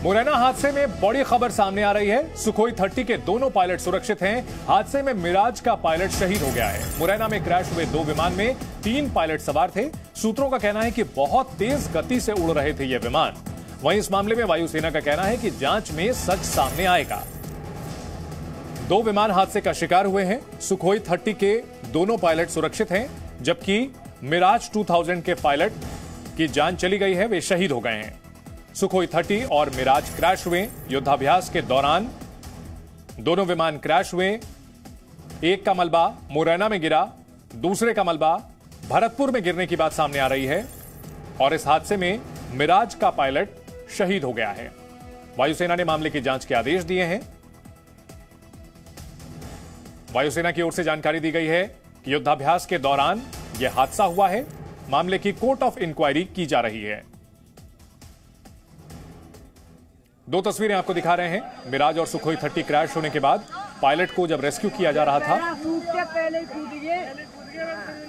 मुरैना हादसे में बड़ी खबर सामने आ रही है। सुखोई 30 के दोनों पायलट सुरक्षित हैं। हादसे में मिराज का पायलट शहीद हो गया है। मुरैना में क्रैश हुए 2 विमान में 3 पायलट सवार थे। सूत्रों का कहना है कि बहुत तेज गति से उड़ रहे थे ये विमान। वहीं इस मामले में वायुसेना का कहना है कि जांच में सच सामने आएगा। 2 विमान हादसे का शिकार हुए हैं। सुखोई 30 के दोनों पायलट सुरक्षित हैं, जबकि मिराज 2000 के पायलट की जान चली गई है, वे शहीद हो गए हैं। सुखोई 30 और मिराज क्रैश हुए। युद्धाभ्यास के दौरान दोनों विमान क्रैश हुए। एक का मलबा मुरैना में गिरा, दूसरे का मलबा भरतपुर में गिरने की बात सामने आ रही है और इस हादसे में मिराज का पायलट शहीद हो गया है। वायुसेना ने मामले की जांच के आदेश दिए हैं। वायुसेना की ओर से जानकारी दी गई है कि युद्धाभ्यास के दौरान यह हादसा हुआ है। मामले की कोर्ट ऑफ इंक्वायरी की जा रही है। 2 तस्वीरें आपको दिखा रहे हैं। मिराज और सुखोई 30 क्रैश होने के बाद पायलट को जब रेस्क्यू किया जा रहा था,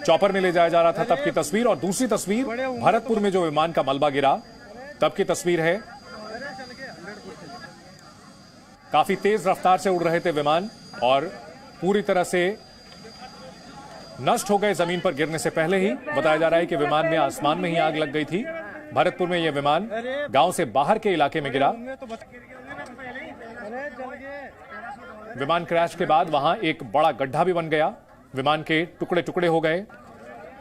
चॉपर में ले जाया जा रहा था, तब की तस्वीर, और दूसरी तस्वीर भरतपुर में जो विमान का मलबा गिरा तब की तस्वीर है। काफी तेज रफ्तार से उड़ रहे थे विमान और पूरी तरह से नष्ट हो गए जमीन पर गिरने से पहले ही। बताया जा रहा है कि विमान में आसमान में ही आग लग गई थी। भरतपुर में यह विमान गांव से बाहर के इलाके में गिरा। विमान क्रैश के बाद वहां एक बड़ा गड्ढा भी बन गया। विमान के टुकड़े टुकड़े हो गए।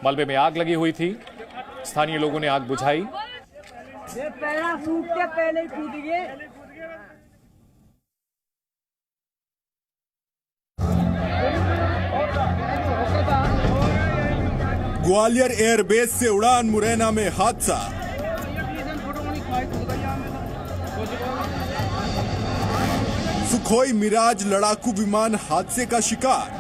मलबे में आग लगी हुई थी। स्थानीय लोगों ने आग बुझाई। ग्वालियर एयरबेस से उड़ान मुरैना में हादसा। सुखोई मिराज लड़ाकू विमान हादसे का शिकार।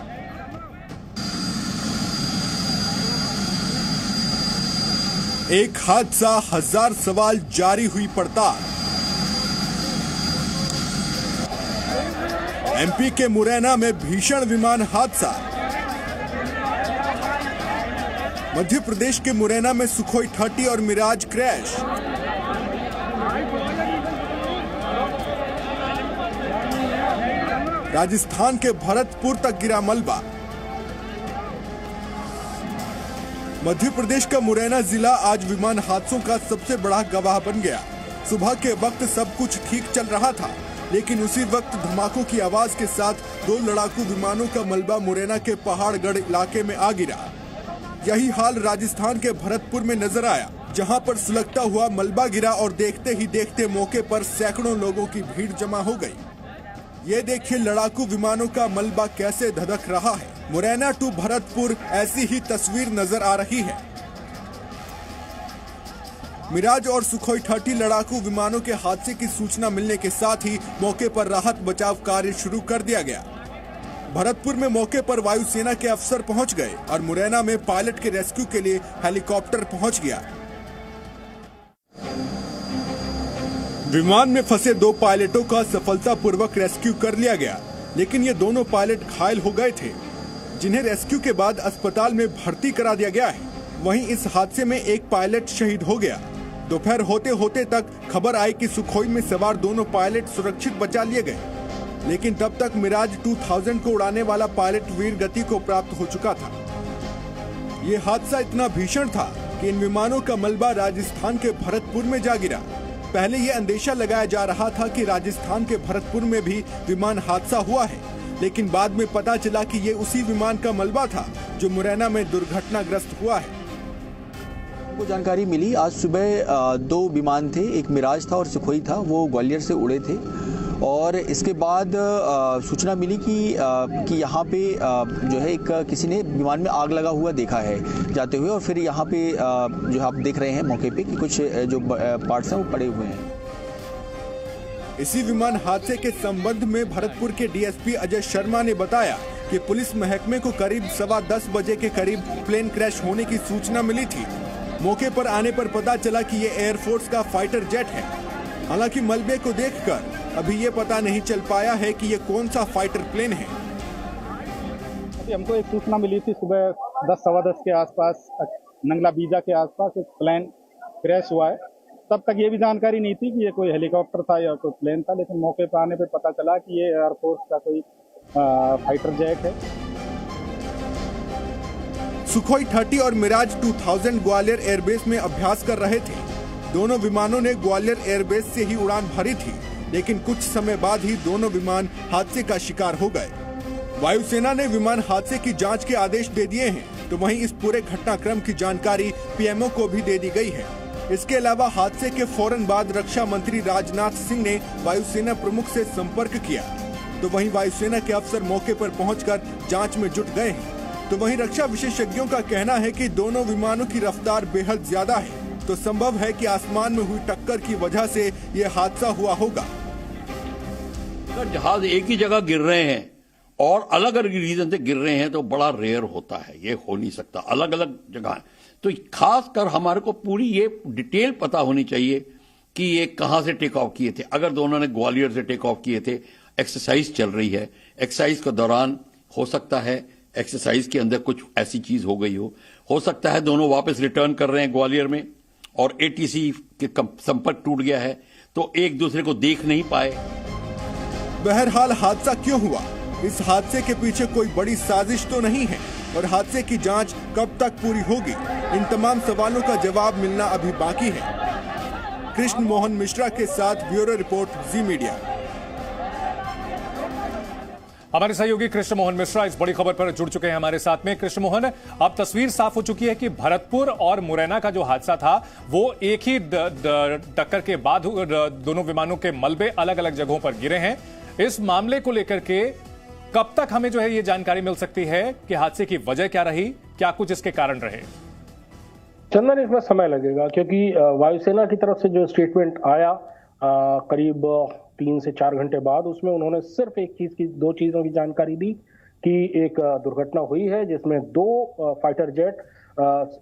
एक हादसा, 1000 सवाल, जारी हुई पड़ताल। एमपी के मुरैना में भीषण विमान हादसा। मध्य प्रदेश के मुरैना में सुखोई 30 और मिराज क्रैश। राजस्थान के भरतपुर तक गिरा मलबा। मध्य प्रदेश का मुरैना जिला आज विमान हादसों का सबसे बड़ा गवाह बन गया। सुबह के वक्त सब कुछ ठीक चल रहा था, लेकिन उसी वक्त धमाकों की आवाज के साथ 2 लड़ाकू विमानों का मलबा मुरैना के पहाड़गढ़ इलाके में आ गिरा। यही हाल राजस्थान के भरतपुर में नजर आया, जहां पर सुलगता हुआ मलबा गिरा और देखते ही देखते मौके पर सैकड़ों लोगों की भीड़ जमा हो गई। ये देखिए लड़ाकू विमानों का मलबा कैसे धधक रहा है। मुरैना टू भरतपुर ऐसी ही तस्वीर नजर आ रही है। मिराज और सुखोई 30 लड़ाकू विमानों के हादसे की सूचना मिलने के साथ ही मौके पर राहत बचाव कार्य शुरू कर दिया गया। भरतपुर में मौके पर वायुसेना के अफसर पहुंच गए और मुरैना में पायलट के रेस्क्यू के लिए हेलीकॉप्टर पहुंच गया। विमान में फंसे 2 पायलटों का सफलतापूर्वक रेस्क्यू कर लिया गया, लेकिन ये दोनों पायलट घायल हो गए थे, जिन्हें रेस्क्यू के बाद अस्पताल में भर्ती करा दिया गया है। वहीं इस हादसे में एक पायलट शहीद हो गया। दोपहर होते होते तक खबर आई कि सुखोई में सवार दोनों पायलट सुरक्षित बचा लिए गए, लेकिन तब तक मिराज 2000 को उड़ाने वाला पायलट वीर गति को प्राप्त हो चुका था। ये हादसा इतना भीषण था कि इन विमानों का मलबा राजस्थान के भरतपुर में जा गिरा। पहले ये अंदेशा लगाया जा रहा था कि राजस्थान के भरतपुर में भी विमान हादसा हुआ है, लेकिन बाद में पता चला कि ये उसी विमान का मलबा था जो मुरैना में दुर्घटनाग्रस्त हुआ है। को जानकारी मिली, आज सुबह 2 विमान थे, एक मिराज था और सुखोई था, वो ग्वालियर से उड़े थे और इसके बाद सूचना मिली कि यहाँ पे जो है एक किसी ने विमान में आग लगा हुआ देखा है जाते हुए, और फिर यहाँ पे जो आप देख रहे हैं मौके पे कि कुछ जो पार्ट्स हैं वो पड़े हुए हैं। इसी विमान हादसे के संबंध में भरतपुर के डीएसपी अजय शर्मा ने बताया कि पुलिस महकमे को करीब 10:15 बजे के करीब प्लेन क्रैश होने की सूचना मिली थी। मौके पर आने पर पता चला कि ये एयरफोर्स का फाइटर जेट है। हालांकि मलबे को देखकर अभी ये पता नहीं चल पाया है कि ये कौन सा फाइटर प्लेन है। हमको एक सूचना मिली थी सुबह 10 सवा 10 के आसपास, नंगला बीजा के आसपास एक प्लेन क्रैश हुआ है तब तक ये भी जानकारी नहीं थी कि ये कोई हेलीकॉप्टर था या कोई प्लेन था, लेकिन मौके पर आने पे पता चला कि ये एयरफोर्स का कोई फाइटर जेट है। सुखोई 30 और मिराज 2000 ग्वालियर एयरबेस में अभ्यास कर रहे थे। दोनों विमानों ने ग्वालियर एयरबेस से ही उड़ान भरी थी, लेकिन कुछ समय बाद ही दोनों विमान हादसे का शिकार हो गए। वायुसेना ने विमान हादसे की जांच के आदेश दे दिए हैं, तो वहीं इस पूरे घटनाक्रम की जानकारी पीएमओ को भी दे दी गई है। इसके अलावा हादसे के फौरन बाद रक्षा मंत्री राजनाथ सिंह ने वायुसेना प्रमुख से संपर्क किया, तो वहीं वायुसेना के अफसर मौके पर पहुंचकर जांच में जुट गए हैं। तो वहीं रक्षा विशेषज्ञों का कहना है कि दोनों विमानों की रफ्तार बेहद ज्यादा है, तो संभव है कि आसमान में हुई टक्कर की वजह से ये हादसा हुआ होगा। अगर जहाज एक ही जगह गिर रहे हैं और अलग अलग रीजन से गिर रहे हैं तो बड़ा रेयर होता है, ये हो नहीं सकता अलग अलग जगह। तो खास कर हमारे को पूरी ये डिटेल पता होनी चाहिए कि ये कहां से टेक ऑफ किए थे। अगर दोनों ने ग्वालियर से टेक ऑफ किए थे, एक्सरसाइज चल रही है, एक्सरसाइज के दौरान हो सकता है एक्सरसाइज के अंदर कुछ ऐसी चीज हो गई हो सकता है दोनों वापस रिटर्न कर रहे हैं ग्वालियर में और एटीसी के संपर्क टूट गया है तो एक दूसरे को देख नहीं पाए। बहरहाल हादसा क्यों हुआ, इस हादसे के पीछे कोई बड़ी साजिश तो नहीं है और हादसे की जांच कब तक पूरी होगी, इन तमाम सवालों का जवाब मिलना अभी बाकी है। कृष्ण मोहन मिश्रा के साथ ब्यूरो रिपोर्ट, जी मीडिया। हमारे सहयोगी कृष्ण मोहन मिश्रा इस बड़ी खबर पर जुड़ चुके हैं हमारे साथ में। कृष्ण मोहन, अब तस्वीर साफ हो चुकी है कि भरतपुर और मुरैना का जो हादसा था वो एक ही टक्कर के बाद दोनों विमानों के मलबे अलग अलग जगहों पर गिरे हैं। इस मामले को लेकर के कब तक हमें जो है ये जानकारी मिल सकती है कि हादसे की वजह क्या रही, क्या कुछ इसके कारण रहे? चंदन, इसमें समय लगेगा क्योंकि वायुसेना की तरफ से जो स्टेटमेंट आया करीब 3 से 4 घंटे बाद, उसमें उन्होंने सिर्फ दो चीजों की जानकारी दी कि एक दुर्घटना हुई है जिसमें 2 फाइटर जेट,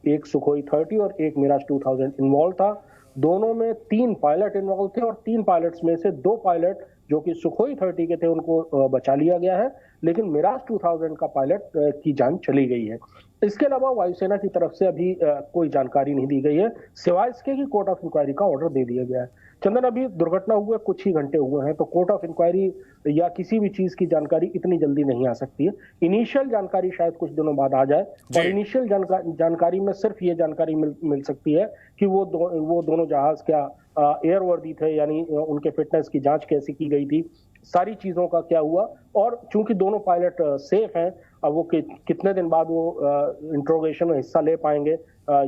एक सुखोई 30 और एक मिराज 2000 इन्वॉल्व था। दोनों में 3 पायलट इन्वॉल्व थे और 3 पायलट्स में से 2 पायलट जो कि सुखोई 30 के थे उनको बचा लिया गया है, लेकिन मिराज 2000 का पायलट की जान चली गई है। इसके अलावा वायुसेना की तरफ से अभी कोई जानकारी नहीं दी गई है, सिवाय इसके कि कोर्ट ऑफ इंक्वायरी का ऑर्डर दे दिया गया है। चंदन, अभी दुर्घटना हुए कुछ ही घंटे हुए हैं, तो कोर्ट ऑफ इंक्वायरी या किसी भी चीज की जानकारी इतनी जल्दी नहीं आ सकती है। इनिशियल जानकारी शायद कुछ दिनों बाद आ जाए और इनिशियल जानकारी में सिर्फ ये जानकारी मिल सकती है कि वो दोनों जहाज क्या एयरवर्दी थे, यानी उनके फिटनेस की जांच कैसी की गई थी, सारी चीजों का क्या हुआ। और चूंकि दोनों पायलट सेफ हैं, अब वो कितने दिन बाद वो इंट्रोगेशन में हिस्सा ले पाएंगे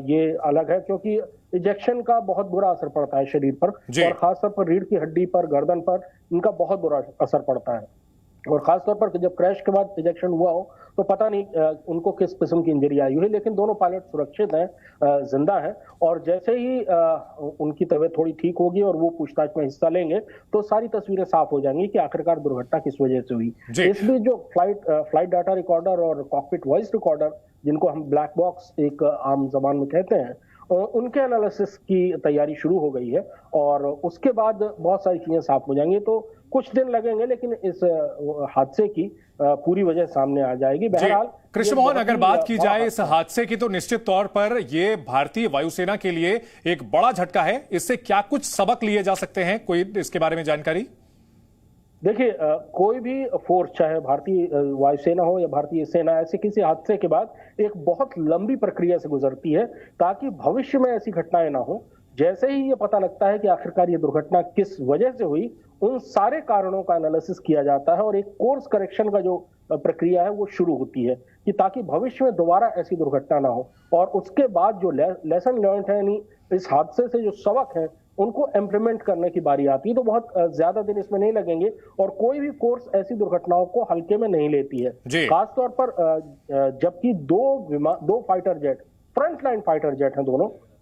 ये अलग है, क्योंकि इजेक्शन का बहुत बुरा असर पड़ता है शरीर पर और खासतौर पर रीढ़ की हड्डी पर, गर्दन पर इनका बहुत बुरा असर पड़ता है। और खासतौर पर जब क्रैश के बाद इजेक्शन हुआ हो तो पता नहीं उनको किस किस्म की इंजरी आई हुई है, लेकिन दोनों पायलट सुरक्षित हैं, जिंदा हैं। और जैसे ही उनकी तबीयत थोड़ी ठीक होगी और वो पूछताछ में हिस्सा लेंगे तो सारी तस्वीरें साफ हो जाएंगी कि आखिरकार दुर्घटना किस वजह से हुई। इस बीच जो फ्लाइट डाटा रिकॉर्डर और कॉकपिट वॉइस रिकॉर्डर, जिनको हम ब्लैक बॉक्स एक आम जबान में कहते हैं, उनके एनालिसिस की तैयारी शुरू हो गई है और उसके बाद बहुत सारी चीजें साफ हो जाएंगी। तो कुछ दिन लगेंगे, लेकिन इस हादसे की पूरी वजह सामने आ जाएगी। बहरहाल कृष्ण मोहन, अगर बात की जाए इस हादसे की तो निश्चित तौर पर ये भारतीय वायुसेना के लिए एक बड़ा झटका है। इससे क्या कुछ सबक लिए जा सकते हैं, कोई इसके बारे में जानकारी? देखिए, कोई भी फोर्स, चाहे भारतीय वायुसेना हो या भारतीय सेना, ऐसे किसी हादसे के बाद एक बहुत लंबी प्रक्रिया से गुजरती है ताकि भविष्य में ऐसी घटनाएं ना हो। जैसे ही ये पता लगता है कि आखिरकार ये दुर्घटना किस वजह से हुई, उन सारे कारणों का एनालिसिस किया जाता है और एक कोर्स करेक्शन का जो प्रक्रिया है वो शुरू होती है कि ताकि भविष्य में दोबारा ऐसी दुर्घटना ना हो। और उसके बाद जो लेसन लर्न्ड है, यानी इस हादसे से जो सबक है, उनको इम्प्लीमेंट करने की बारी आती है। तो बहुत ज्यादा दिन इसमें नहीं लगेंगे और कोई भी फोर्स ऐसी दुर्घटनाओं को हल्के में नहीं लेती है। खासतौर पर जबकि 2 fighter jet, front line fighter jet हैं,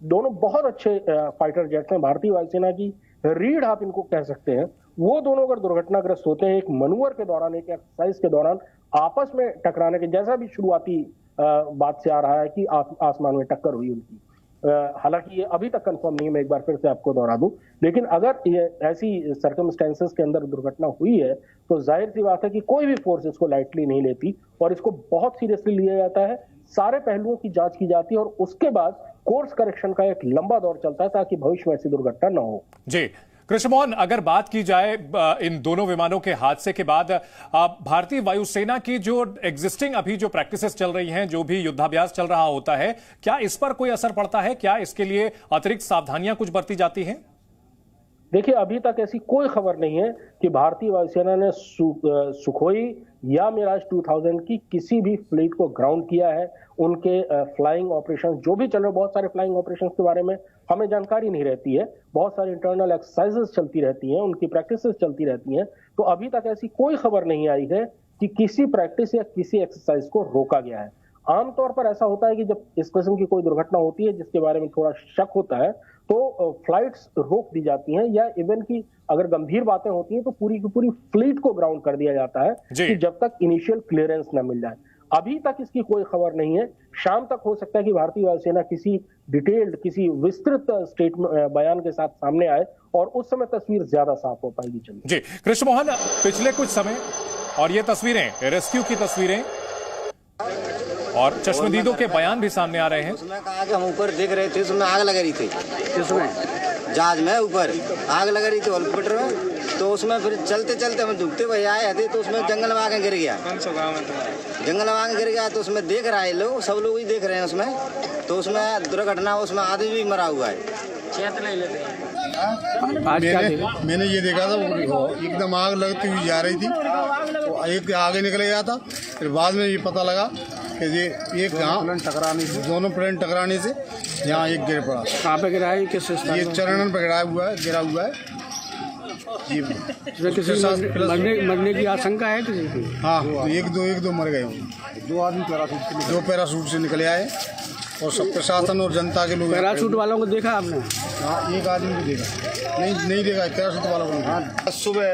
दोनों बहुत अच्छे फाइटर जेट हैं, भारतीय वायुसेना की रीढ़ आप इनको कह सकते हैं। वो दोनों अगर दुर्घटनाग्रस्त होते हैं, एक मनूवर के दौरान, एक एक्सरसाइज के दौरान आपस में टकराने के, जैसा भी शुरुआती बात से आ रहा है कि आसमान में टक्कर हुई उनकी, हालांकि ये अभी तक कंफर्म नहीं है, मैं एक बार फिर से आपको दोहरा दूं, लेकिन अगर ये ऐसी सर्कमस्टेंसेस के अंदर दुर्घटना हुई है तो जाहिर सी बात है कि कोई भी फोर्स इसको लाइटली नहीं लेती और इसको बहुत सीरियसली लिया जाता है। सारे पहलुओं की जांच की जाती है और उसके बाद कोर्स करेक्शन का एक लंबा दौर चलता है ताकि भविष्य में ऐसी दुर्घटना न हो। जी कृष्णमोहन, अगर बात की जाए इन दोनों विमानों के हादसे के बाद भारतीय वायुसेना की जो एग्जिस्टिंग अभी जो प्रैक्टिसेस चल रही हैं, जो भी युद्धाभ्यास चल रहा होता है, क्या इस पर कोई असर पड़ता है? क्या इसके लिए अतिरिक्त सावधानियां कुछ बरती जाती हैं? देखिए, अभी तक ऐसी कोई खबर नहीं है कि भारतीय वायुसेना ने सुखोई या मिराज 2000 की किसी भी फ्लीट को ग्राउंड किया है। उनके फ्लाइंग ऑपरेशन जो भी चल रहे, बहुत सारे फ्लाइंग ऑपरेशंस के बारे में हमें जानकारी नहीं रहती है, बहुत सारी इंटरनल एक्सरसाइजेस चलती रहती हैं, उनकी प्रैक्टिसेस चलती रहती हैं। तो अभी तक ऐसी कोई खबर नहीं आई है कि किसी प्रैक्टिस या किसी एक्सरसाइज को रोका गया है। आमतौर पर ऐसा होता है कि जब इस किस्म की कोई दुर्घटना होती है जिसके बारे में थोड़ा शक होता है तो फ्लाइट्स रोक दी जाती हैं, या इवन की अगर गंभीर बातें होती हैं तो पूरी की पूरी फ्लीट को ग्राउंड कर दिया जाता है कि जब तक इनिशियल क्लियरेंस न मिल जाए। अभी तक इसकी कोई खबर नहीं है। शाम तक हो सकता है कि भारतीय वायुसेना किसी डिटेल्ड, किसी विस्तृत स्टेटमेंट बयान के साथ सामने आए और उस समय तस्वीर ज्यादा साफ हो पाएगी। चलिए जी कृष्णमोहन, पिछले कुछ समय और ये तस्वीरें रेस्क्यू की तस्वीरें और चश्मदीदों के बयान भी सामने आ रहे हैं। उसमें कहा कि हम ऊपर देख रहे थे, उसमें आग लग रही थी, उसमें जहाज में ऊपर आग लग रही थी हेलीकॉप्टर में, तो उसमें फिर चलते चलते हम डूबते हुए आए थे तो उसमें जंगल में आके गिर गया। जंगल में आके गिर गया तो उसमें देख रहे हैं लोग, सब लोग ही देख रहे हैं उसमें, तो उसमें दुर्घटना, उसमें आदमी भी मरा हुआ है। मैंने ये देखा था एकदम आग लगती हुई जा रही थी, तो एक आगे निकल गया था। फिर बाद में ये पता लगा कि ये एक दोनों प्लेन टकराने से यहाँ एक गिर पड़ा। कहाँ पे गिरा है? किस ये चरणन पे गिरा हुआ है जी। मरने की आशंका है किसी की? हाँ, तो एक दो मर गए। दो आदमी दो पैराशूट से निकले आए और सब प्रशासन और जनता के लोग। पैराशूट वालों को देखा आपने? हाँ, एक आदमी को देखा, नहीं देखा पैराशूट वालों को। हाँ, सुबह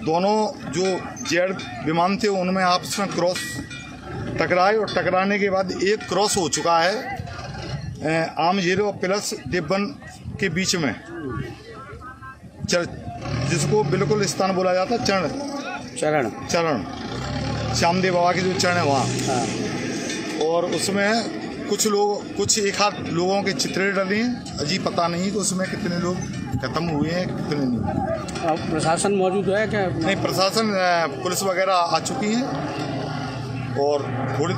दोनों जो जेट विमान थे उनमें आपस में क्रॉस टकराए और टकराने के बाद एक क्रॉस हो चुका है आम 0 प्लस डिब्बन के बीच में, जिसको बिल्कुल स्थान बोला जाता है चरण श्यामदेव बाबा के जो चरण है वहाँ। और उसमें कुछ एक आध लोगों के चित्रे डले हैं, अजीब पता नहीं तो उसमें कितने लोग खत्म हुए हैं कितने नहीं। प्रशासन मौजूद है क्या? नहीं, प्रशासन पुलिस वगैरह आ चुकी है और थोड़े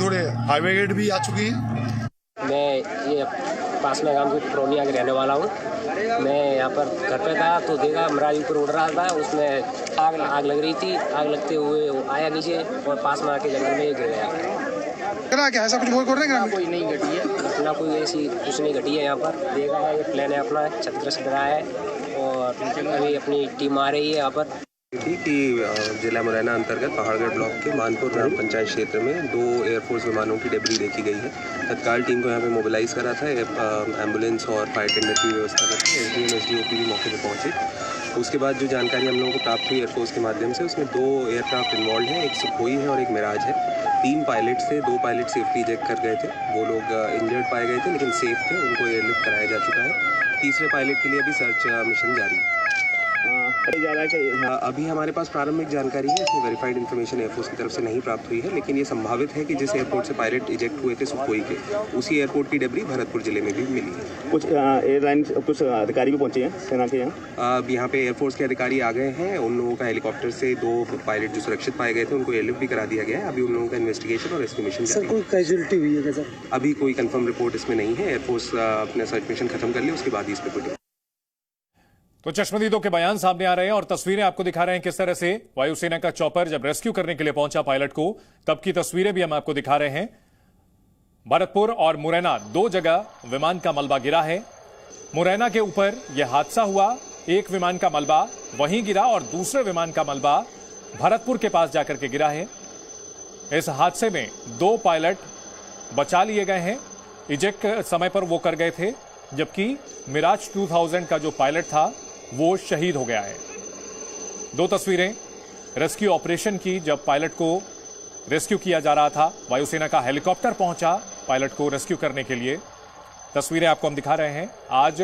फायर ब्रिगेड भी आ चुकी है। मैं ये पास में गांव के पुरोनिया के रहने वाला हूँ। मैं यहाँ पर घर पे था तो देखा मिराज ऊपर उड़ रहा था, उसमें आग लग रही थी। आग लगते हुए वो आया नीचे और पास में आके जंगल में गिर गया। क्या ऐसा कुछ कोई नहीं घटी है घटना, कोई ऐसी कुछ नहीं घटी है। यहाँ पर देखा है ये प्लेन है अपना क्षतिग्रस्त रहा है और अभी अपनी टीम आ रही है यहाँ पर। थी कि जिला मुरैना अंतर्गत पहाड़गढ़ ब्लॉक के मानपुर ग्राम पंचायत क्षेत्र में 2 एयरफोर्स विमानों की डेब्री देखी गई है। तत्काल टीम को यहाँ पे मोबिलाइज करा था, एम्बुलेंस और फायर टेंडर की व्यवस्था करके एसडीएम एसडीओपी भी मौके पर पहुँचे। उसके बाद जो जानकारी हम लोगों को प्राप्त हुई एयरफोर्स के माध्यम से, उसमें 2 एयरक्राफ्ट इन्वॉल्व हैं, एक सुखोई है और एक मिराज है। 3 पायलट थे, 2 पायलट सेफ्टी इजेक्ट कर गए थे, वो लोग इंजर्ड पाए गए थे लेकिन सेफ थे, उनको एयरलिफ्ट कराया जा चुका है। तीसरे पायलट के लिए अभी सर्च मिशन जारी है। अभी हमारे पास प्रारंभिक जानकारी है, इसमें वेरीफाइड इन्फॉर्मेशन एयरफोर्स की तरफ से नहीं प्राप्त हुई है, लेकिन ये संभावित है कि जिस एयरपोर्ट से पायलट इजेक्ट हुए थे सुखोई के, उसी एयरपोर्ट की डेब्री भरतपुर जिले में भी मिली है। कुछ एयरलाइन कुछ अधिकारी भी पहुंचे हैं सेना के यहाँ पे एयरफोर्स के अधिकारी आ गए हैं। उन लोगों का हेलीकॉप्टर से 2 पायलट जो सुरक्षित पाए गए थे उनको एयरलिफ्ट भी करा दिया गया है। अभी उन लोगों का इन्वेस्टिगेशन और एस्टिमेशन जारी है। कोई कैजुअल्टी हुई है क्या सर? अभी कोई कंफर्म रिपोर्ट इसमें नहीं है। एयरफोर्स अपना सर्च मिशन खत्म कर ले, उसके बाद इस पर। तो चश्मदीदों के बयान सामने आ रहे हैं और तस्वीरें आपको दिखा रहे हैं किस तरह से वायुसेना का चॉपर जब रेस्क्यू करने के लिए पहुंचा पायलट को, तब की तस्वीरें भी हम आपको दिखा रहे हैं। भरतपुर और मुरैना 2 जगह विमान का मलबा गिरा है। मुरैना के ऊपर यह हादसा हुआ, एक विमान का मलबा वहीं गिरा और दूसरे विमान का मलबा भरतपुर के पास जाकर के गिरा है। इस हादसे में 2 पायलट बचा लिए गए हैं, इजेक्ट समय पर वो कर गए थे, जबकि मिराज 2000 का जो पायलट था वो शहीद हो गया है। 2 तस्वीरें रेस्क्यू ऑपरेशन की, जब पायलट को रेस्क्यू किया जा रहा था, वायुसेना का हेलीकॉप्टर पहुंचा पायलट को रेस्क्यू करने के लिए। तस्वीरें आपको हम दिखा रहे हैं। आज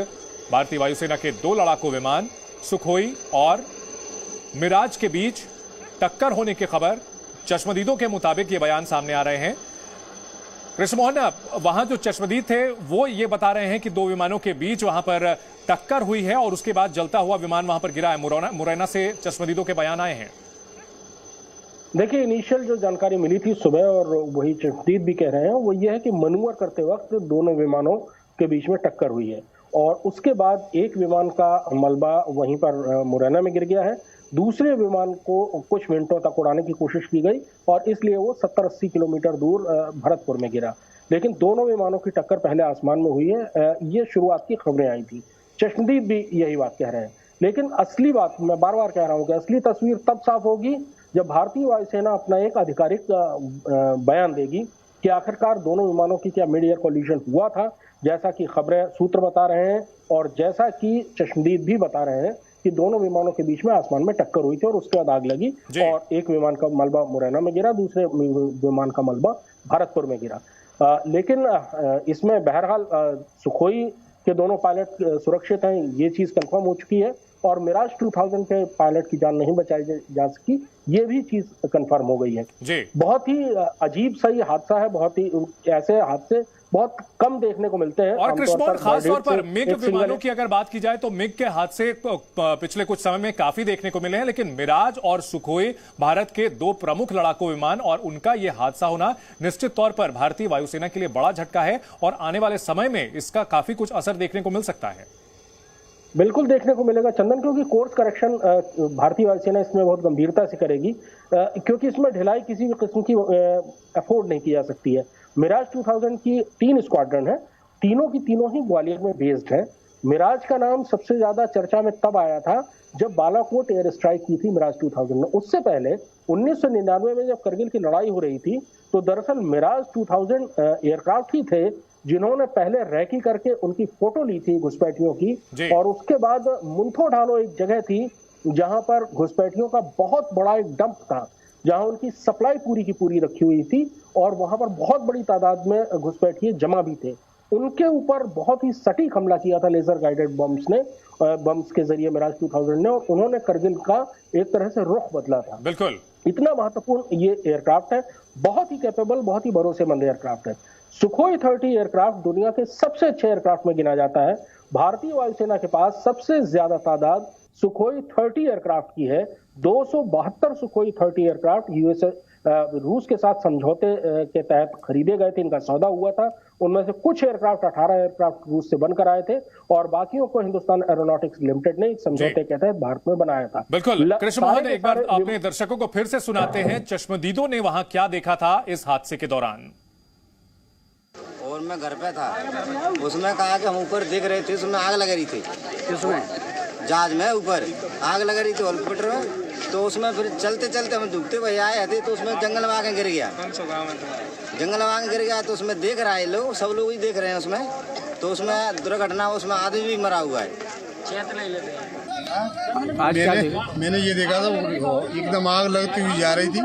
भारतीय वायुसेना के 2 लड़ाकू विमान सुखोई और मिराज के बीच टक्कर होने की खबर, चश्मदीदों के मुताबिक ये बयान सामने आ रहे हैं। कृष्ण मोहन, वहां जो चश्मदीद थे वो ये बता रहे हैं कि दो विमानों के बीच वहां पर टक्कर हुई है और उसके बाद जलता हुआ विमान वहां पर गिरा है। मुरैना से चश्मदीदों के बयान आए हैं। देखिए, इनिशियल जो जानकारी मिली थी सुबह, और वही चश्मदीद भी कह रहे हैं, वो ये है कि मनूवर करते वक्त दोनों विमानों के बीच में टक्कर हुई है और उसके बाद एक विमान का मलबा वहीं पर मुरैना में गिर गया है। दूसरे विमान को कुछ मिनटों तक उड़ाने की कोशिश की गई और इसलिए वो 70-80 किलोमीटर दूर भरतपुर में गिरा, लेकिन दोनों विमानों की टक्कर पहले आसमान में हुई है। ये शुरुआत की खबरें आई थी। चश्मदीद भी यही बात कह रहे हैं, लेकिन असली बात, मैं बार बार कह रहा हूं कि असली तस्वीर तब साफ होगी जब भारतीय वायुसेना अपना एक आधिकारिक बयान देगी कि आखिरकार दोनों विमानों की क्या मिड एयर कोलिजन हुआ था, जैसा कि खबरें सूत्र बता रहे हैं और जैसा कि चश्मदीद भी बता रहे हैं कि दोनों विमानों के बीच में आसमान में टक्कर हुई थी और उसके बाद आग लगी और एक विमान का मलबा मुरैना में गिरा, दूसरे विमान का मलबा भरतपुर में गिरा। लेकिन इसमें बहरहाल सुखोई के दोनों पायलट सुरक्षित हैं, ये चीज कंफर्म हो चुकी है और मिराज 2000 के पायलट की जान नहीं बचाई जा सकी, ये भी चीज कंफर्म हो गई है। बहुत ही अजीब सा ये हादसा है, बहुत ही ऐसे हादसे बहुत कम देखने को मिलते हैं। और कृष्ण, खासतौर पर मिग विमानों की अगर बात की जाए तो मिग के हादसे पिछले कुछ समय में काफी देखने को मिले हैं, लेकिन मिराज और सुखोई भारत के दो प्रमुख लड़ाकू विमान और उनका यह हादसा होना निश्चित तौर पर भारतीय वायुसेना के लिए बड़ा झटका है और आने वाले समय में इसका काफी कुछ असर देखने को मिल सकता है। बिल्कुल देखने को मिलेगा चंदन, क्योंकि कोर्स करेक्शन भारतीय वायुसेना इसमें बहुत गंभीरता से करेगी, क्योंकि इसमें ढिलाई किसी भी किस्म की अफोर्ड नहीं की जा सकती है। मिराज 2000 की 3 स्क्वाड्रन है, तीनों की तीनों ही ग्वालियर में बेस्ड है। मिराज का नाम सबसे ज्यादा चर्चा में तब आया था जब बालाकोट एयर स्ट्राइक की थी मिराज 2000 ने। उससे पहले 1999 में जब करगिल की लड़ाई हो रही थी तो दरअसल मिराज 2000 एयरक्राफ्ट ही थे जिन्होंने पहले रैकी करके उनकी फोटो ली थी घुसपैठियों की, और उसके बाद मुंथो ढालो एक जगह थी जहां पर घुसपैठियों का बहुत बड़ा एक डंप था, जहां उनकी सप्लाई पूरी की पूरी रखी हुई थी और वहां पर बहुत बड़ी तादाद में घुसपैठिए जमा भी थे। उनके ऊपर बहुत ही सटीक हमला किया था लेजर गाइडेड बम्स के जरिए मिराज 2000 ने, और उन्होंने करगिल का एक तरह से रुख बदला था। बिल्कुल, इतना महत्वपूर्ण ये एयरक्राफ्ट है, बहुत ही कैपेबल, बहुत ही भरोसेमंद एयरक्राफ्ट है। सुखोई 30 एयरक्राफ्ट दुनिया के सबसे अच्छे एयरक्राफ्ट में गिना जाता है। भारतीय वायुसेना के पास सबसे ज्यादा तादाद सुखोई 30 एयरक्राफ्ट की है। 272 सुखोई 30 एयरक्राफ्ट यूएसए रूस के साथ समझौते के तहत खरीदे गए थे, इनका सौदा हुआ था। उनमें से कुछ एयरक्राफ्ट 18 एयरक्राफ्ट रूस से बनकर आए थे और बाकियों को हिंदुस्तान एरोनॉटिक्स लिमिटेड ने एक समझौते के तहत भारत में बनाया था। बिल्कुल कृष्ण मोहन, एक बार अपने दर्शकों को फिर से सुनाते हैं चश्मदीदों ने वहां क्या देखा था इस हादसे के दौरान। और मैं घर पे था, उसमें कहा कि हम ऊपर देख रहे थे, उसमें आग लग रही थी। किसमें? जहाज में ऊपर आग लग रही थी हेलीकॉप्टर में, तो उसमें फिर चलते चलते हम डूबते हुए आए थे तो उसमें जंगल में आके गिर गया। जंगल में आके गिर गया तो उसमें देख रहे हैं लोग, सब लोग ही देख रहे हैं उसमें, तो उसमें दुर्घटना, उसमें आदमी भी मरा हुआ है। मैंने ये देखा था एकदम आग लगती हुई जा रही थी,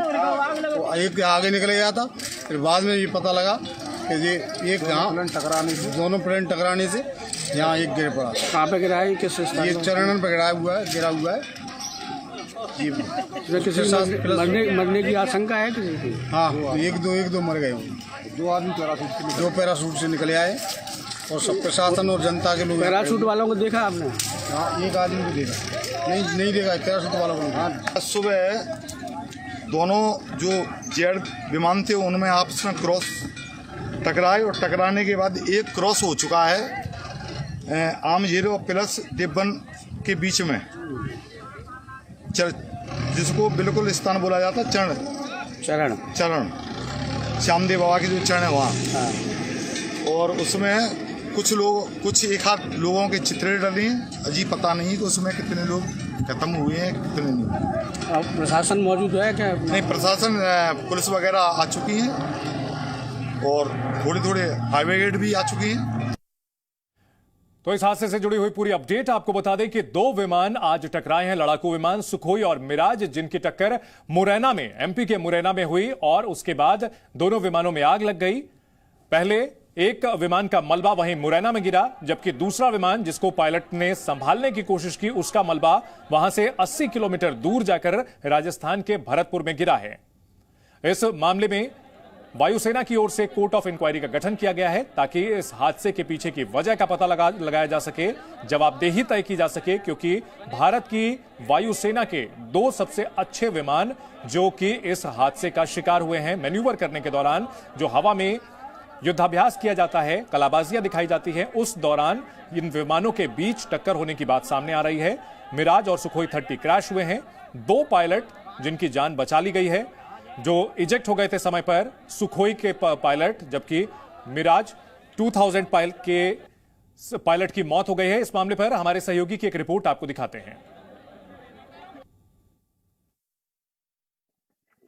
तो एक आगे निकल गया था, फिर बाद में ये पता लगा कि ये एक टकराने से, दोनों प्लेन टकराने से यहाँ एक गिर पड़ा। कहाँ पे गिरा है? किस स्थान? ये चरणन पे गिरा हुआ है जी। मरने की आशंका है किसी की? हाँ, एक दो मर गए, 2 आदमी पैराशूट से निकले आए और सब प्रशासन और जनता के लोग। पैराशूट वालों को देखा आपने? हाँ, एक आदमी को देखा, नहीं देखा पैराशूट वालों को। हाँ, सुबह दोनों जो जेड विमान थे उनमें आपस में क्रॉस टकराए और टकराने के बाद एक क्रॉस हो चुका है आम 0 प्लस डिब्बन के बीच में, जिसको बिल्कुल स्थान बोला जाता है चरण श्यामदेव बाबा की जो चरण है वहाँ। और उसमें कुछ एक आध लोगों के चित्र डले हैं, अजीब पता नहीं कि उसमें कितने लोग खत्म हुए हैं कितने नहीं। अब प्रशासन मौजूद है क्या? नहीं, प्रशासन पुलिस वगैरह आ चुकी है और थोड़े हाईवे गेट भी आ चुकी हैं। तो इस हादसे से जुड़ी हुई पूरी अपडेट आपको बता दें कि 2 विमान आज टकराए हैं, लड़ाकू विमान सुखोई और मिराज, जिनकी टक्कर मुरैना में, एमपी के मुरैना में हुई और उसके बाद दोनों विमानों में आग लग गई। पहले एक विमान का मलबा वहीं मुरैना में गिरा, जबकि दूसरा विमान जिसको पायलट ने संभालने की कोशिश की उसका मलबा वहां से 80 किलोमीटर दूर जाकर राजस्थान के भरतपुर में गिरा है। इस मामले में वायुसेना की ओर से कोर्ट ऑफ इंक्वायरी का गठन किया गया है ताकि इस हादसे के पीछे की वजह का पता लगाया जा सके, जवाबदेही तय की जा सके, क्योंकि भारत की वायुसेना के 2 सबसे अच्छे विमान जो कि इस हादसे का शिकार हुए हैं, मैन्यूवर करने के दौरान जो हवा में युद्धाभ्यास किया जाता है, कलाबाजियां दिखाई जाती है, उस दौरान इन विमानों के बीच टक्कर होने की बात सामने आ रही है। मिराज और सुखोई 30 क्रैश हुए हैं। 2 पायलट जिनकी जान बचा ली गई है, जो इजेक्ट हो गए थे समय पर, सुखोई के पायलट, जबकि मिराज 2000 पायलट की मौत हो गई है। इस मामले पर हमारे सहयोगी की एक रिपोर्ट आपको दिखाते हैं।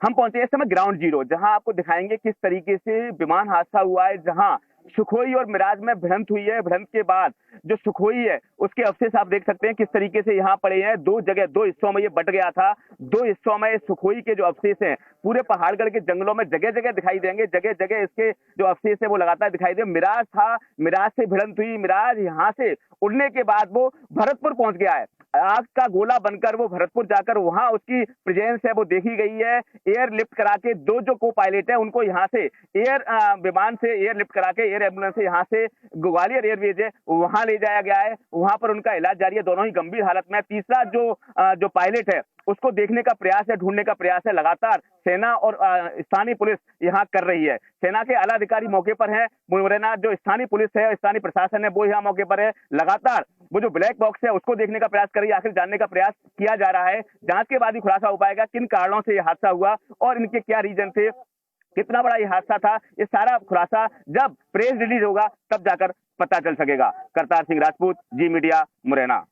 हम पहुंचे इस समय ग्राउंड जीरो, जहां आपको दिखाएंगे किस तरीके से विमान हादसा हुआ है, जहां सुखोई और मिराज में भिड़ंत हुई है। भिड़ंत के बाद जो सुखोई है उसके अवशेष आप देख सकते हैं किस तरीके से यहाँ पड़े हैं। 2 हिस्सों में ये बट गया था। 2 हिस्सों में सुखोई के जो अवशेष हैं पूरे पहाड़गढ़ के जंगलों में जगह जगह दिखाई देंगे। जगह जगह इसके जो अवशेष है वो लगातार दिखाई दे। मिराज था, मिराज से भिड़ंत हुई। मिराज यहाँ से उड़ने के बाद वो भरतपुर पहुंच गया है। आग का गोला बनकर वो भरतपुर जाकर वहां उसकी प्रेजेंस है वो देखी गई है। एयर लिफ्ट करा के 2 जो को पायलट है उनको यहाँ से विमान से एयर लिफ्ट करा के एयर एम्बुलेंस से यहाँ से ग्वालियर एयरवेज है वहां ले जाया गया है। वहां पर उनका इलाज जारी है। दोनों ही गंभीर हालत में। तीसरा जो पायलट है उसको देखने का प्रयास है, ढूंढने का प्रयास है, लगातार सेना और स्थानीय पुलिस यहाँ कर रही है। सेना के आला अधिकारी मौके पर हैं। मुरैना जो स्थानीय पुलिस है, स्थानीय प्रशासन है, वो यहाँ मौके पर है। लगातार वो जो ब्लैक बॉक्स है उसको देखने का प्रयास कर रही है। आखिर जानने का प्रयास किया जा रहा है। जांच के बाद ही खुलासा हो पाएगा किन कारणों से यह हादसा हुआ और इनके क्या रीजन थे, कितना बड़ा ये हादसा था। ये सारा खुलासा जब प्रेस रिलीज होगा तब जाकर पता चल सकेगा। करतार सिंह राजपूत, जी मीडिया, मुरैना।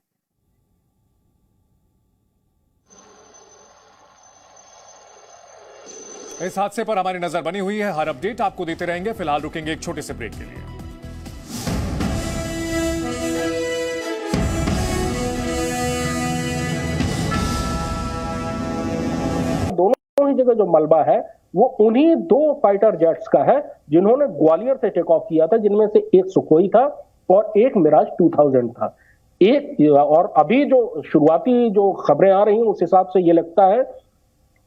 इस हादसे पर हमारी नजर बनी हुई है। हर अपडेट आपको देते रहेंगे। फिलहाल रुकेंगे एक छोटे से ब्रेक के लिए। दोनों ही जगह जो मलबा है वो उन्हीं 2 फाइटर जेट्स का है जिन्होंने ग्वालियर से टेक ऑफ किया था, जिनमें से एक सुखोई था और एक मिराज 2000 था। और अभी जो शुरुआती जो खबरें आ रही हैं उस हिसाब से ये लगता है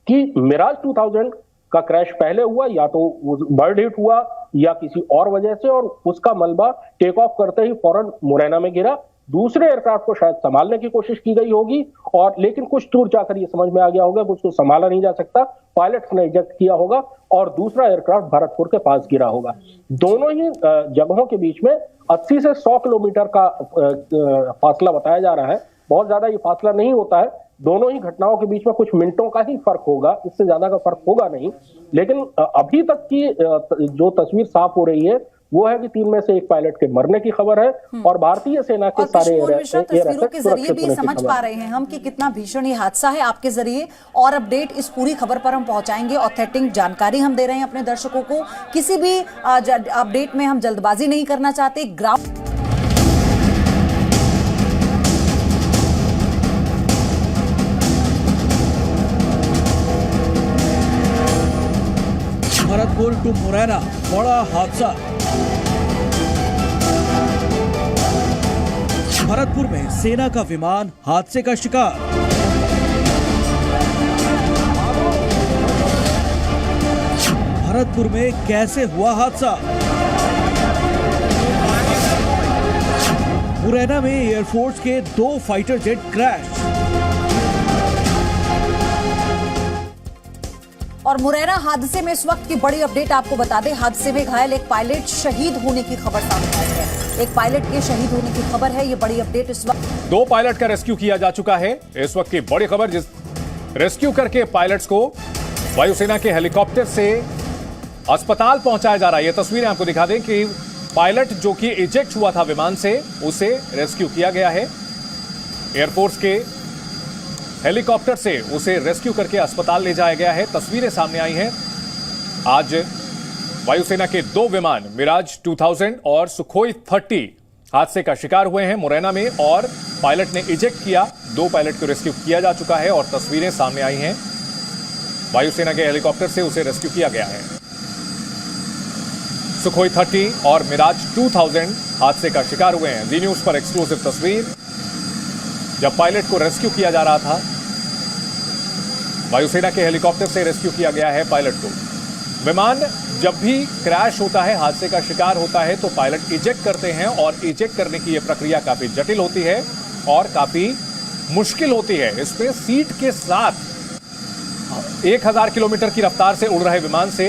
कि मिराज 2000 का क्रैश पहले हुआ, या तो बर्ड हिट हुआ या किसी और वजह से, और उसका मलबा टेक ऑफ करते ही फौरन मुरैना में गिरा। दूसरे एयरक्राफ्ट को शायद संभालने की कोशिश की गई होगी, और लेकिन कुछ दूर जाकर ये समझ में आ गया होगा कि उसको संभाला नहीं जा सकता, पायलट ने इजेक्ट किया होगा और दूसरा एयरक्राफ्ट भरतपुर के पास गिरा होगा। दोनों ही जगहों के बीच में 80 से 100 किलोमीटर का फासला बताया जा रहा है। बहुत ज्यादा ये फासला नहीं होता है। दोनों ही घटनाओं के बीच में कुछ मिनटों का ही फर्क होगा, इससे ज्यादा का फर्क होगा नहीं। लेकिन अभी तक की जो तस्वीर साफ हो रही है वो है कि 3 में से 1 पायलट के मरने की खबर है और भारतीय सेना के सारे तस्वीरों के जरिए भी समझ पा रहे हैं हम कि कितना भीषण ये हादसा है। आपके जरिए और अपडेट इस पूरी खबर पर हम पहुंचाएंगे। ऑथेंटिक जानकारी हम दे रहे हैं अपने दर्शकों को। किसी भी अपडेट में हम जल्दबाजी नहीं करना चाहते। ग्राउंड भरतपुर टू मुरैना बड़ा हादसा। भरतपुर में सेना का विमान हादसे का शिकार। भरतपुर में कैसे हुआ हादसा? मुरैना में एयरफोर्स के 2 फाइटर जेट क्रैश। और मुरैना हादसे में इस वक्त की बड़ी अपडेट आपको बता दें। हादसे में घायल एक पायलट शहीद होने की खबर सामने आई है। एक पायलट के शहीद होने की खबर है। ये बड़ी अपडेट इस वक्त। 2 पायलट का रेस्क्यू किया जा चुका है। इस वक्त की बड़ी खबर, जिस रेस्क्यू करके पायलट्स को वायुसेना के हेलीकॉप्टर से अस्पताल पहुंचाया जा रहा है। ये तस्वीरें आपको दिखा दें कि पायलट जो कि इजेक्ट हुआ था विमान से, उसे रेस्क्यू किया गया है। एयरफोर्स के हेलीकॉप्टर से उसे रेस्क्यू करके अस्पताल ले जाया गया है। तस्वीरें सामने आई हैं। आज वायुसेना के 2 विमान मिराज 2000 और सुखोई 30 हादसे का शिकार हुए हैं मुरैना में, और पायलट ने इजेक्ट किया। 2 पायलट को रेस्क्यू किया जा चुका है और तस्वीरें सामने आई हैं। वायुसेना के हेलीकॉप्टर से उसे रेस्क्यू किया गया है। सुखोई 30 और मिराज 2000 हादसे का शिकार हुए हैं। जी न्यूज पर एक्सक्लूसिव तस्वीर, जब पायलट को रेस्क्यू किया जा रहा था। वायुसेना के हेलीकॉप्टर से रेस्क्यू किया गया है पायलट को। विमान जब भी क्रैश होता है, हादसे का शिकार होता है, तो पायलट इजेक्ट करते हैं और इजेक्ट करने की यह प्रक्रिया काफी जटिल होती है और काफी मुश्किल होती है। इसमें सीट के साथ 1000 किलोमीटर की रफ्तार से उड़ रहे विमान से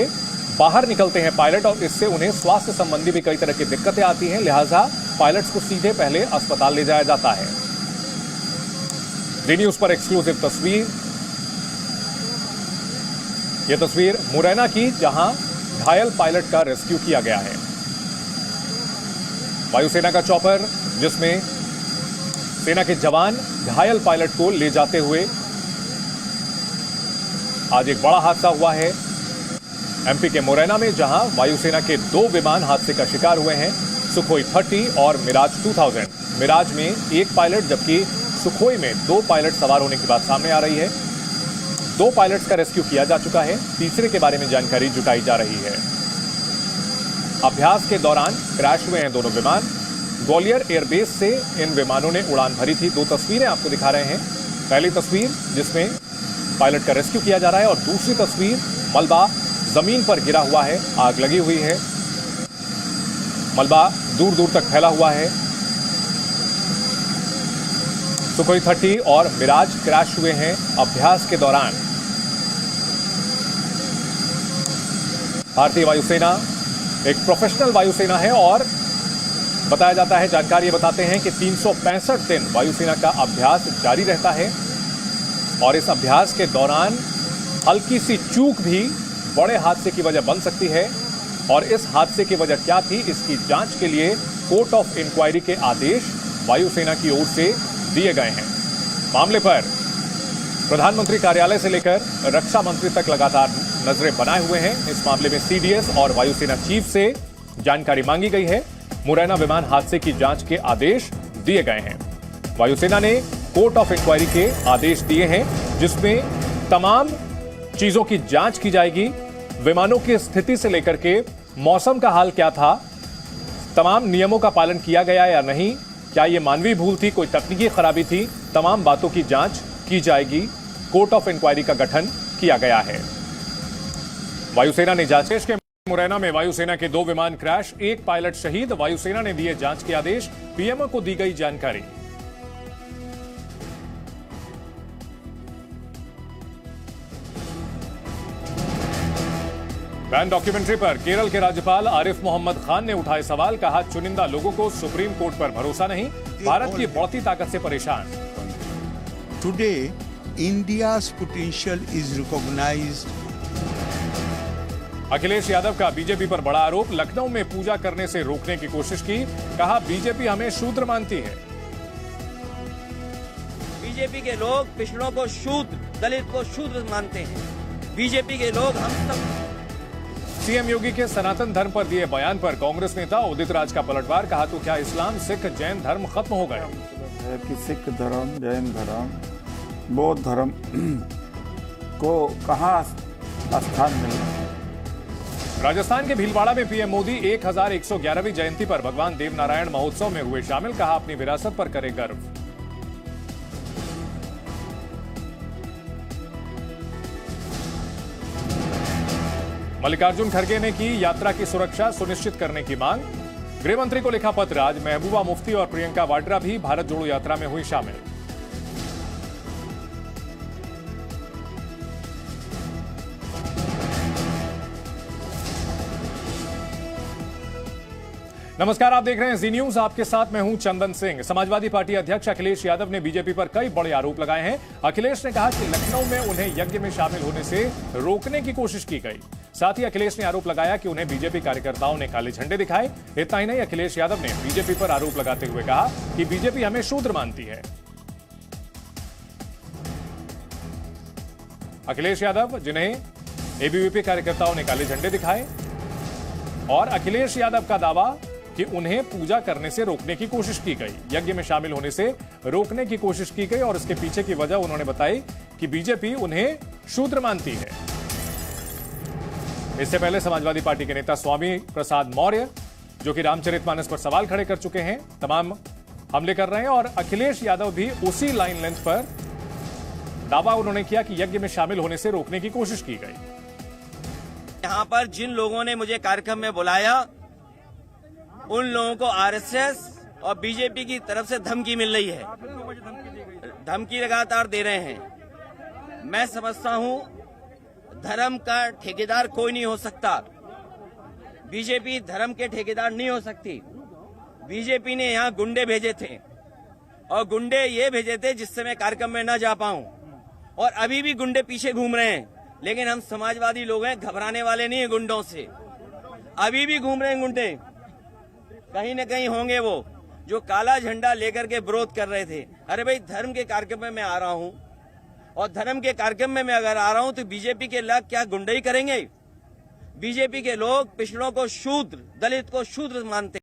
बाहर निकलते हैं पायलट और इससे उन्हें स्वास्थ्य संबंधी भी कई तरह की दिक्कतें आती हैं। लिहाजा पायलट्स को सीधे पहले अस्पताल ले जाया जाता है। डी न्यूज पर एक्सक्लूसिव तस्वीर, यह तस्वीर मुरैना की, जहां घायल पायलट का रेस्क्यू किया गया है। वायुसेना का चॉपर जिसमें सेना के जवान घायल पायलट को ले जाते हुए, आज एक बड़ा हादसा हुआ है एमपी के मुरैना में, जहां वायुसेना के 2 विमान हादसे का शिकार हुए हैं, सुखोई 30 और मिराज 2000। मिराज में 1 पायलट जबकि सुखोई में 2 पायलट सवार होने की बात सामने आ रही है। 2 पायलट्स का रेस्क्यू किया जा चुका है, तीसरे के बारे में जानकारी जुटाई जा रही है। अभ्यास के दौरान क्रैश हुए हैं दोनों विमान। ग्वालियर एयरबेस से इन विमानों ने उड़ान भरी थी। 2 तस्वीरें आपको दिखा रहे हैं। पहली तस्वीर जिसमें पायलट का रेस्क्यू किया जा रहा है और दूसरी तस्वीर मलबा जमीन पर गिरा हुआ है, आग लगी हुई है, मलबा दूर दूर तक फैला हुआ है। सुखोई 30 और मिराज क्रैश हुए हैं अभ्यास के दौरान। भारतीय वायुसेना एक प्रोफेशनल वायुसेना है और बताया जाता है, जानकारी बताते हैं कि 365 दिन वायुसेना का अभ्यास जारी रहता है और इस अभ्यास के दौरान हल्की सी चूक भी बड़े हादसे की वजह बन सकती है और इस हादसे की वजह क्या थी, इसकी जांच के लिए कोर्ट ऑफ इंक्वायरी के आदेश वायुसेना की ओर से दिए गए हैं। मामले पर प्रधानमंत्री कार्यालय से लेकर रक्षा मंत्री तक लगातार नजरें बनाए हुए हैं। इस मामले में सीडीएस और वायुसेना चीफ से जानकारी मांगी गई है। मुरैना विमान हादसे की जांच के आदेश दिए गए हैं। वायुसेना ने कोर्ट ऑफ इंक्वायरी के आदेश दिए हैं जिसमें तमाम चीजों की जांच की जाएगी। विमानों की स्थिति से लेकर के मौसम का हाल क्या था, तमाम नियमों का पालन किया गया या नहीं, क्या यह मानवीय भूल थी, कोई तकनीकी खराबी थी, तमाम बातों की जांच की जाएगी। कोर्ट ऑफ इंक्वायरी का गठन किया गया है। वायुसेना ने जांच के मुरैना में वायुसेना के 2 विमान क्रैश, 1 पायलट शहीद। वायुसेना ने दिए जांच के आदेश, पीएमओ को दी गई जानकारी। बैन डॉक्यूमेंट्री पर केरल के राज्यपाल आरिफ मोहम्मद खान ने उठाए सवाल, कहा चुनिंदा लोगों को सुप्रीम कोर्ट पर भरोसा नहीं, भारत की बढ़ती ताकत से परेशान। Today India's potential is recognised. Akhilesh Yadav का बीजेपी पर बड़ा आरोप, लखनऊ में पूजा करने से रोकने की कोशिश की, कहा बीजेपी हमें शूद्र मानती है। बीजेपी के लोग पिछड़ों को शूद्र, दलित को शूद्र मानते हैं। बीजेपी के लोग हम सब। सीएम योगी के सनातन धर्म पर दिए बयान पर कांग्रेस नेता उदित राज का पलटवार, कहा तो क्या इस्लाम, सिख, जैन धर्म खत्म हो गए? कि सिख धर्म, जैन धर्म, बौद्ध धर्म को कहां स्थान मिला। राजस्थान के भीलवाड़ा में पीएम मोदी 1111वीं जयंती पर भगवान देवनारायण महोत्सव में हुए शामिल, कहा अपनी विरासत पर करे गर्व। मल्लिकार्जुन खड़गे ने की यात्रा की सुरक्षा सुनिश्चित करने की मांग, गृह मंत्री को लिखा पत्र। आज महबूबा मुफ्ती और प्रियंका वाड्रा भी भारत जोड़ो यात्रा में हुई शामिल। नमस्कार, आप देख रहे हैं जी न्यूज, आपके साथ मैं हूं चंदन सिंह। समाजवादी पार्टी अध्यक्ष अखिलेश यादव ने बीजेपी पर कई बड़े आरोप लगाए हैं। अखिलेश ने कहा कि लखनऊ में उन्हें यज्ञ में शामिल होने से रोकने की कोशिश की गई। साथ ही अखिलेश ने आरोप लगाया कि उन्हें बीजेपी कार्यकर्ताओं ने काले झंडे दिखाए। इतना ही नहीं, अखिलेश यादव ने बीजेपी पर आरोप लगाते हुए कहा कि बीजेपी हमें शूद्र मानती है। अखिलेश यादव, जिन्हें एबीवीपी कार्यकर्ताओं ने काले झंडे दिखाए, और अखिलेश यादव का दावा कि उन्हें पूजा करने से रोकने की कोशिश की गई, यज्ञ में शामिल होने से रोकने की कोशिश की गई, और इसके पीछे की वजह उन्होंने बताई कि बीजेपी उन्हें शूद्र मानती है। इससे पहले समाजवादी पार्टी के नेता स्वामी प्रसाद मौर्य, जो कि रामचरितमानस पर सवाल खड़े कर चुके हैं, तमाम हमले कर रहे हैं, और अखिलेश यादव भी उसी लाइन लेंथ पर दावा उन्होंने किया कि यज्ञ में शामिल होने से रोकने की कोशिश की गई। यहाँ पर जिन लोगों ने मुझे कार्यक्रम में बुलाया उन लोगों को आरएसएस और बीजेपी की तरफ से धमकी मिल रही है, धमकी लगातार दे रहे हैं। मैं समझता हूं धर्म का ठेकेदार कोई नहीं हो सकता, बीजेपी धर्म के ठेकेदार नहीं हो सकती। बीजेपी ने यहाँ गुंडे भेजे थे और गुंडे ये भेजे थे जिससे मैं कार्यक्रम में न जा पाऊं, और अभी भी गुंडे पीछे घूम रहे हैं। लेकिन हम समाजवादी लोग हैं, घबराने वाले नहीं है गुंडों से। अभी भी घूम रहे हैं गुंडे, कहीं न कहीं होंगे वो जो काला झंडा लेकर के विरोध कर रहे थे। अरे भाई, धर्म के कार्यक्रम में मैं आ रहा हूं, और धर्म के कार्यक्रम में मैं अगर आ रहा हूं तो बीजेपी के लोग क्या गुंडई करेंगे? बीजेपी के लोग पिछड़ों को शूद्र, दलित को शूद्र मानते